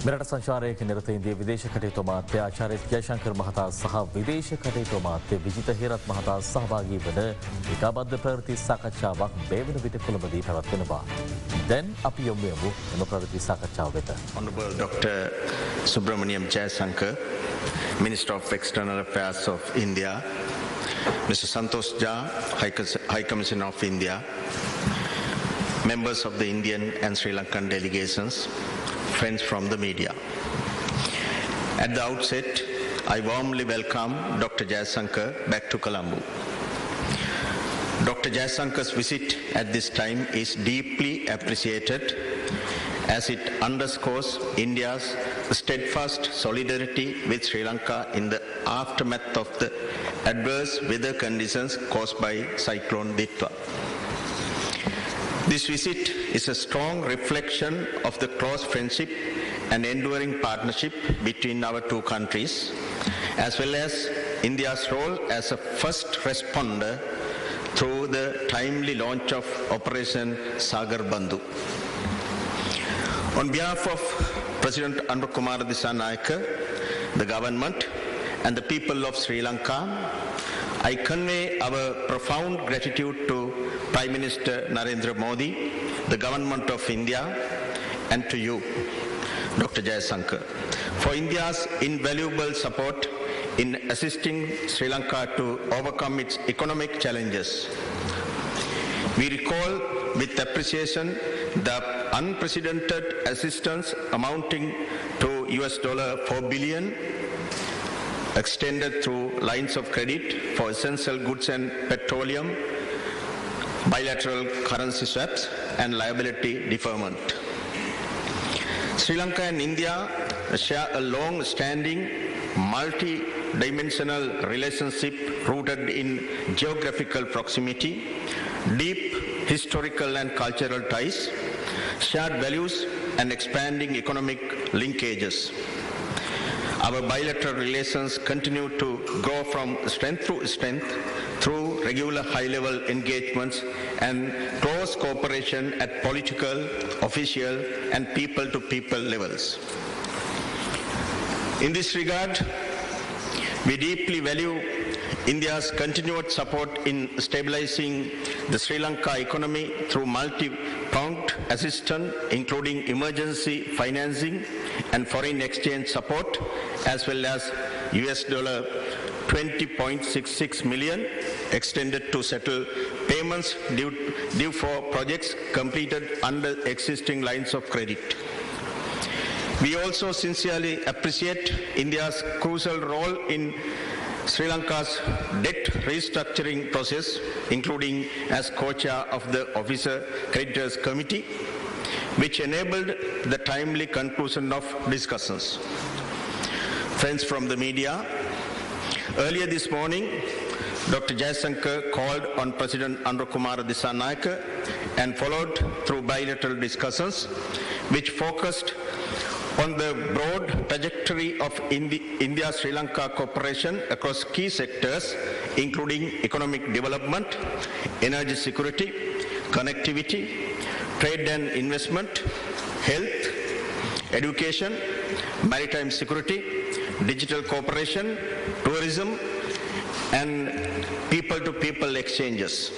මෙරට සංචාරයක නිරත ඉන්දිය විදේශ කටයුතු අමාත්‍ය ආචාර්ය ජයශංකර් මහතා සහ විදේශ කටයුතු අමාත්‍ය විජිත හේරත් මහතා සහභාගී වන ඒකාබද්ධ ප්‍රවෘත්ති සාකච්ඡාවක් මේ වන විට කොළඹදී පැවැත්වෙනවා. දැන් අපි යොමු වෙමු එම ප්‍රවෘත්ති සාකච්ඡාව වෙත. Honorable Dr. Subramaniam Jayasankar, Minister of External Affairs of India, Mr. Santosh Jha, High Commissioner of India, members of the Indian and Sri Lankan delegations, friends from the media. At the outset, I warmly welcome Dr. Jayasankar back to Colombo. Dr. Jayasankar's visit at this time is deeply appreciated as it underscores India's steadfast solidarity with Sri Lanka in the aftermath of the adverse weather conditions caused by Cyclone Ditwa. This visit is a strong reflection of the close friendship and enduring partnership between our two countries, as well as India's role as a first responder through the timely launch of Operation Sagar Bandhu. On behalf of President Kumar Dissanayake, the government and the people of Sri Lanka, I convey our profound gratitude to Prime Minister Narendra Modi, the government of India, and to you, Dr. Jayasankar, for India's invaluable support in assisting Sri Lanka to overcome its economic challenges. We recall with appreciation the unprecedented assistance amounting to $4 billion extended through lines of credit for essential goods and petroleum, bilateral currency swaps and liability deferment. Sri Lanka and India share a long-standing, multi-dimensional relationship rooted in geographical proximity, deep historical and cultural ties, shared values and expanding economic linkages. Our bilateral relations continue to grow from strength to strength through regular high-level engagements and close cooperation at political, official and people-to-people levels. In this regard, we deeply value India's continued support in stabilizing the Sri Lanka economy through multi-pronged assistance, including emergency financing and foreign exchange support, as well as $20.66 million extended to settle payments due for projects completed under existing lines of credit. We also sincerely appreciate India's crucial role in Sri Lanka's debt restructuring process, including as co-chair of the Officer Creditors Committee, which enabled the timely conclusion of discussions. Friends from the media, earlier this morning, Dr. Jayasankar called on President Kumar Dissanayake and followed through bilateral discussions, which focused on the broad trajectory of India-Sri Lanka cooperation across key sectors, including economic development, energy security, connectivity, trade and investment, health, education, maritime security, digital cooperation, tourism, and people-to-people exchanges.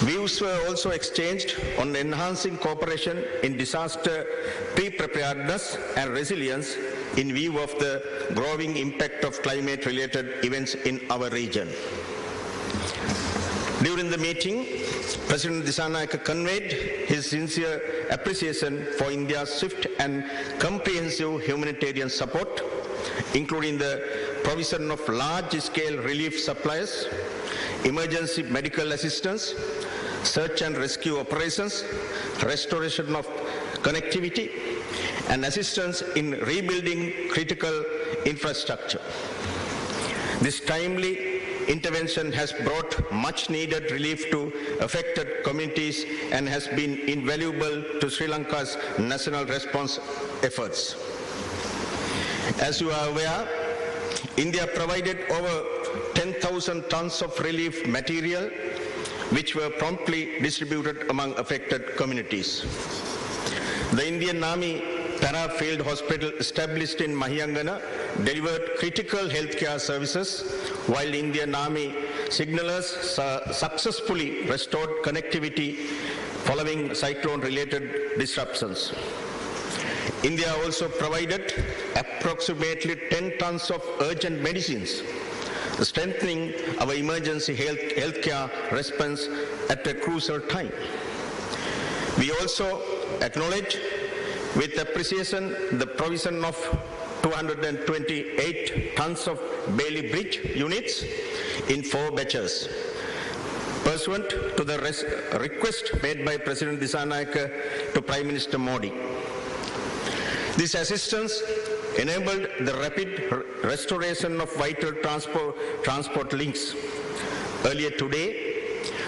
Views were also exchanged on enhancing cooperation in disaster pre-preparedness and resilience in view of the growing impact of climate-related events in our region. During the meeting, President Dissanayake conveyed his sincere appreciation for India's swift and comprehensive humanitarian support, including the provision of large-scale relief supplies, emergency medical assistance, search and rescue operations, restoration of connectivity, and assistance in rebuilding critical infrastructure. This timely intervention has brought much needed relief to affected communities and has been invaluable to Sri Lanka's national response efforts. As you are aware, India provided over 10,000 tons of relief material which were promptly distributed among affected communities. The Indian Army Para Field Hospital established in Mahiyangana delivered critical healthcare services, while Indian Army signalers successfully restored connectivity following cyclone-related disruptions. India also provided approximately 10 tons of urgent medicines, strengthening our emergency healthcare response at a crucial time. We also acknowledge with appreciation the provision of 228 tons of Bailey Bridge units in 4 batches, pursuant to the request made by President Dissanayake to Prime Minister Modi. This assistance enabled the rapid restoration of vital transport links. Earlier today,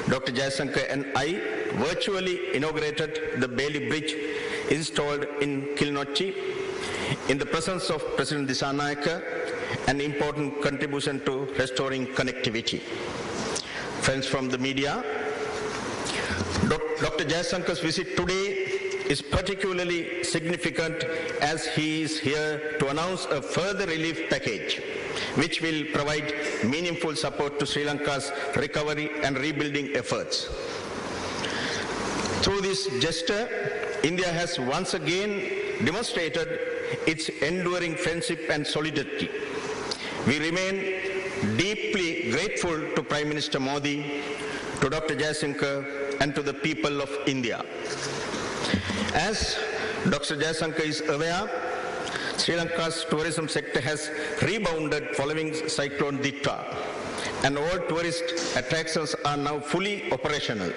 Dr. Jayasankar and I virtually inaugurated the Bailey Bridge installed in Kilnochi in the presence of President Dissanayake, an important contribution to restoring connectivity. Friends from the media, Dr. Jayasankar's visit today is particularly significant as he is here to announce a further relief package which will provide meaningful support to Sri Lanka's recovery and rebuilding efforts. Through this gesture, India has once again demonstrated its enduring friendship and solidarity. We remain deeply grateful to Prime Minister Modi, to Dr. Jayasankar, and to the people of India. As Dr. Jayasankar is aware, Sri Lanka's tourism sector has rebounded following Cyclone Ditwa, and all tourist attractions are now fully operational.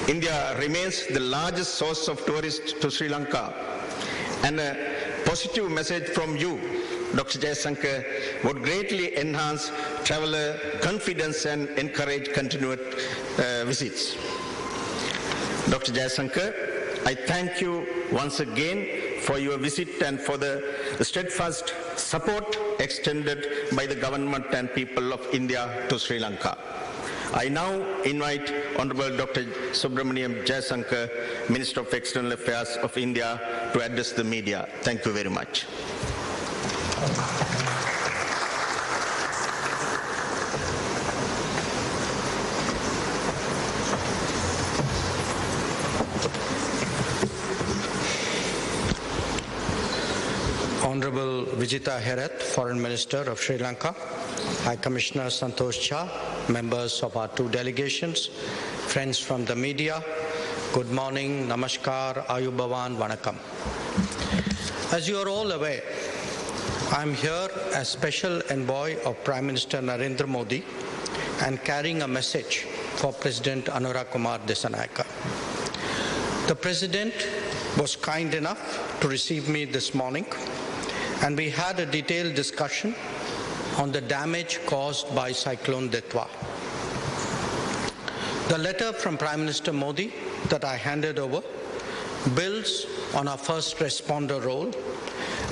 India remains the largest source of tourists to Sri Lanka, and a positive message from you, Dr. Jayasankar, would greatly enhance traveller confidence and encourage continued visits. Dr. Jayasankar, I thank you once again for your visit and for the steadfast support extended by the government and people of India to Sri Lanka. I now invite Honorable Dr. Subramaniam Jayasankar, Minister of External Affairs of India, to address the media. Thank you very much. Honorable Vijita Herath, Foreign Minister of Sri Lanka, High Commissioner Santosh Jha, members of our 2 delegations, friends from the media, good morning, namaskar, ayubavan, vanakkam. As you are all aware, I am here as Special Envoy of Prime Minister Narendra Modi and carrying a message for President Anurag Kumar Dissanayake. The President was kind enough to receive me this morning, and we had a detailed discussion on the damage caused by Cyclone Ditwa. The letter from Prime Minister Modi that I handed over builds on our first responder role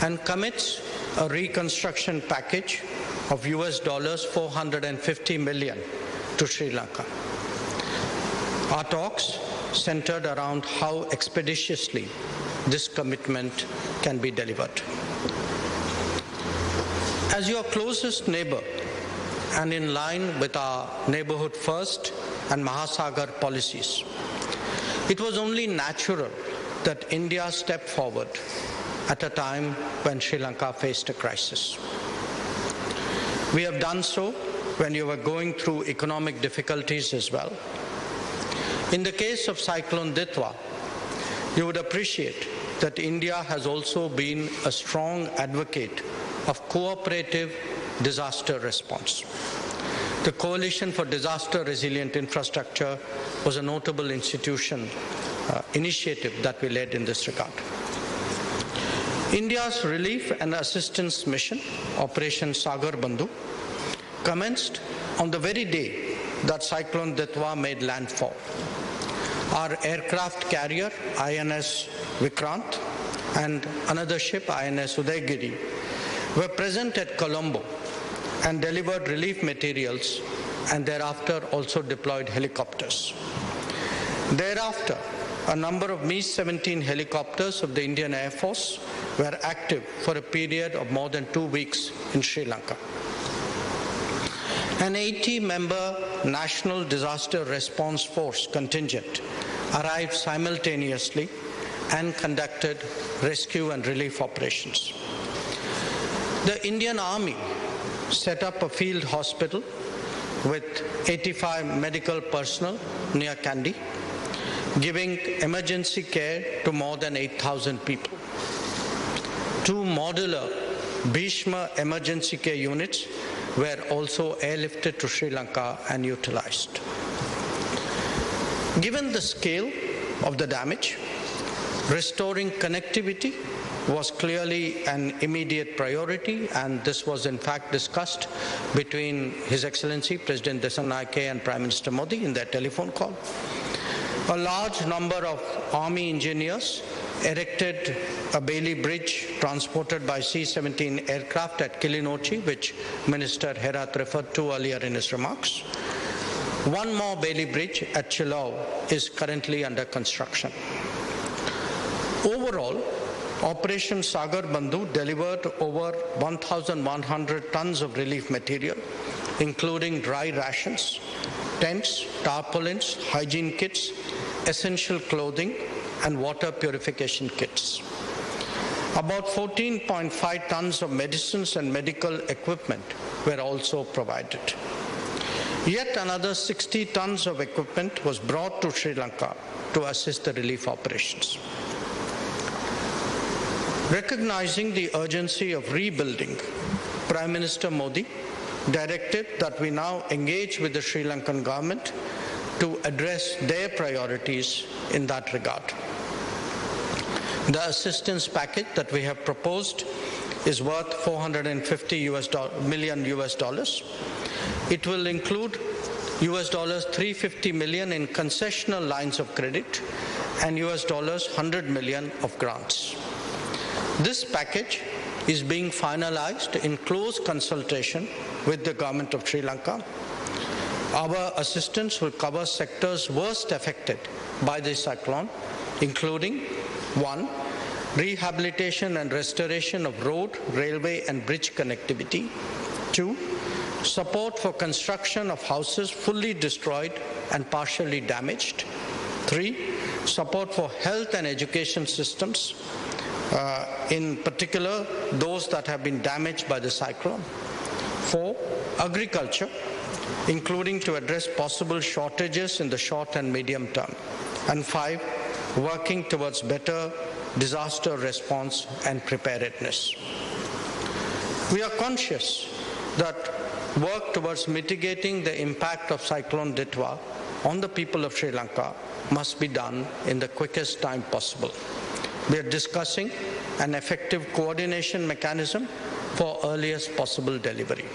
and commits a reconstruction package of US $450 million to Sri Lanka. Our talks centered around how expeditiously this commitment can be delivered. As your closest neighbor and in line with our Neighborhood First and Mahasagar policies, it was only natural that India stepped forward at a time when Sri Lanka faced a crisis. We have done so when you were going through economic difficulties as well. In the case of Cyclone Ditwa, you would appreciate that India has also been a strong advocate of cooperative disaster response. The Coalition for Disaster Resilient Infrastructure was a notable initiative that we led in this regard. India's relief and assistance mission, Operation Sagar Bandhu, commenced on the very day that Cyclone Ditwa made landfall. Our aircraft carrier, INS Vikrant, and another ship, INS Udaygiri, were present at Colombo and delivered relief materials, and thereafter also deployed helicopters. Thereafter, a number of Mi-17 helicopters of the Indian Air Force were active for a period of more than 2 weeks in Sri Lanka. An 80-member National Disaster Response Force contingent arrived simultaneously and conducted rescue and relief operations. The Indian Army set up a field hospital with 85 medical personnel near Kandy, giving emergency care to more than 8,000 people. 2 modular Bhishma emergency care units were also airlifted to Sri Lanka and utilized. Given the scale of the damage, restoring connectivity was clearly an immediate priority, and this was in fact discussed between His Excellency President Derana and Prime Minister Modi in their telephone call. A large number of Army engineers erected a Bailey Bridge transported by C-17 aircraft at Kilinochchi, which Minister Herath referred to earlier in his remarks. 1 more Bailey Bridge at Chilau is currently under construction. Overall, Operation Sagar Bandhu delivered over 1,100 tons of relief material, including dry rations, tents, tarpaulins, hygiene kits, essential clothing, and water purification kits. About 14.5 tons of medicines and medical equipment were also provided. Yet another 60 tons of equipment was brought to Sri Lanka to assist the relief operations. Recognizing the urgency of rebuilding, Prime Minister Modi directed that we now engage with the Sri Lankan government to address their priorities in that regard. The assistance package that we have proposed is worth $450 million. It will include $350 million in concessional lines of credit and $100 million of grants. This package is being finalized in close consultation with the government of Sri Lanka. Our assistance will cover sectors worst affected by the cyclone, including 1. Rehabilitation and restoration of road, railway and bridge connectivity. 2. Support for construction of houses fully destroyed and partially damaged. 3. Support for health and education systems, in particular those that have been damaged by the cyclone. 4. Agriculture, including to address possible shortages in the short and medium term. And 5. Working towards better disaster response and preparedness. We are conscious that work towards mitigating the impact of Cyclone Ditwa on the people of Sri Lanka must be done in the quickest time possible. We are discussing an effective coordination mechanism for earliest possible delivery.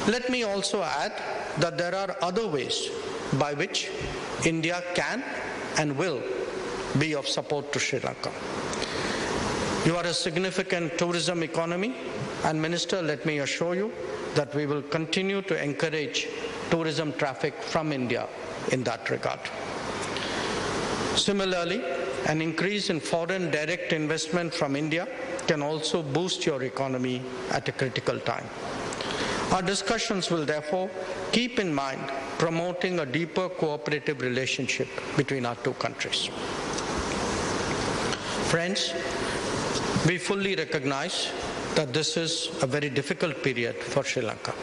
Let me also add that there are other ways by which India can and will be of support to Sri Lanka. You are a significant tourism economy, and Minister, let me assure you that we will continue to encourage tourism traffic from India in that regard. Similarly, an increase in foreign direct investment from India can also boost your economy at a critical time. Our discussions will therefore keep in mind promoting a deeper cooperative relationship between our two countries. Friends, we fully recognize that this is a very difficult period for Sri Lanka.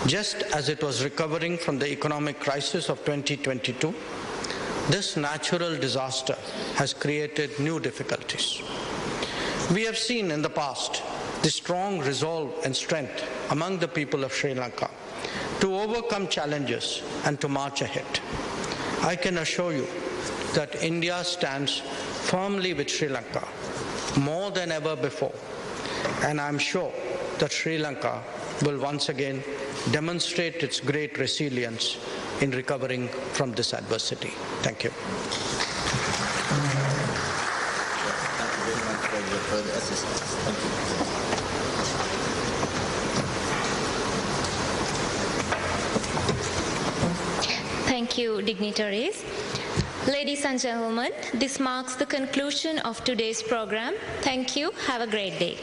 Just as it was recovering from the economic crisis of 2022, this natural disaster has created new difficulties. We have seen in the past the strong resolve and strength among the people of Sri Lanka to overcome challenges and to march ahead. I can assure you that India stands firmly with Sri Lanka more than ever before, and I'm sure that Sri Lanka will once again demonstrate its great resilience in recovering from this adversity. Thank you. Thank you very much for your further assistance. Thank you. Thank you, dignitaries. Ladies and gentlemen, this marks the conclusion of today's program. Thank you. Have a great day.